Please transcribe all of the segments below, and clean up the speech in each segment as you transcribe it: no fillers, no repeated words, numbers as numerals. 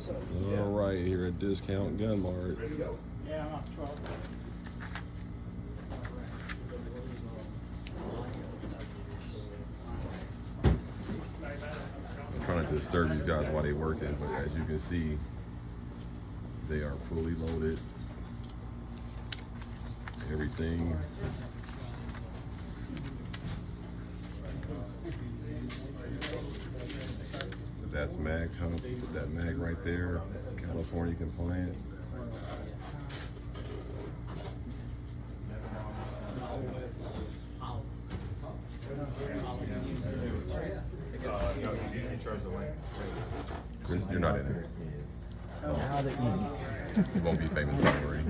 All right, here at Discount Gun Mart. I'm trying not to disturb these guys while they're working, but as you can see, they are fully loaded. Everything. That's mag pump. Put that mag right there. California compliant. No, you charge the link. Chris, you're not in there. How to eat. You won't be famous, don't worry.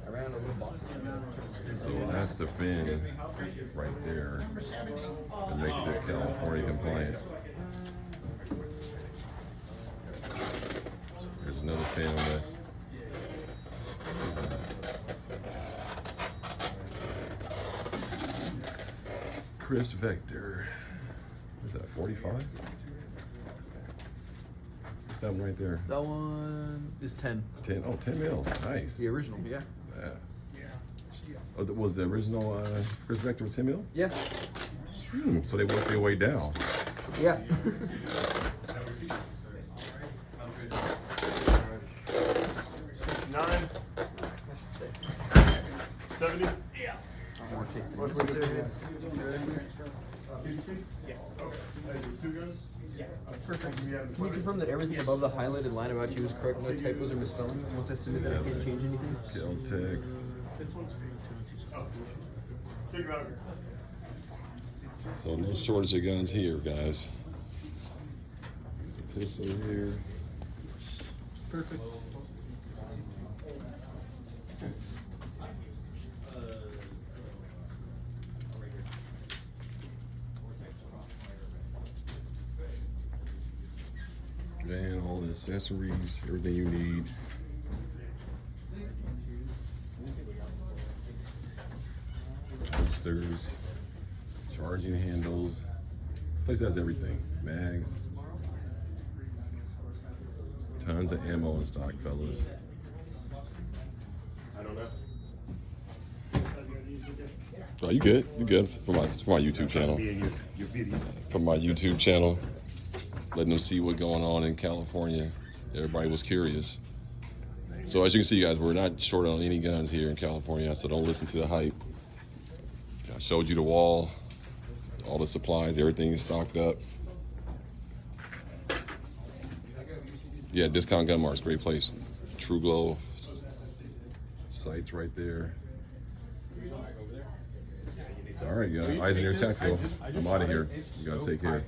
Around a little box. So that's the fin right there that makes it California compliant. There's another fin on the Chris Vector. What's that, 45? What's that one right there? That one is 10. 10, oh, 10 mil, nice. The original, yeah. Yeah. Oh, was the original Chris Vector 10 mil? Yeah. So they worked their way down. Yeah. 69. 70. Yeah. More take than What's necessary. Yeah. Okay. Two guns? Yeah. Perfect. Can you confirm that everything above the highlighted line about you is correct, no typos or misspellings? Once I submit that, I can't change anything? Kel-Tex. This one's oh. Take it out of here. So no shortage of guns here, guys. There's a pistol here. Perfect. Man, all the accessories, everything you need. Holsters, charging handles. Place has everything. Mags. Tons of ammo in stock, fellas. I don't know. Oh, you good? You good? For my YouTube channel. Your video. From my YouTube channel. Letting them see what's going on in California. Everybody was curious. So as you can see, guys, we're not short on any guns here in California, so don't listen to the hype. I showed you the wall, all the supplies, everything is stocked up. Yeah, Discount Gun Mart's great place. True Glow sites right there. All right, guys. Eyes in your tactical. I'm out of here. You guys take care.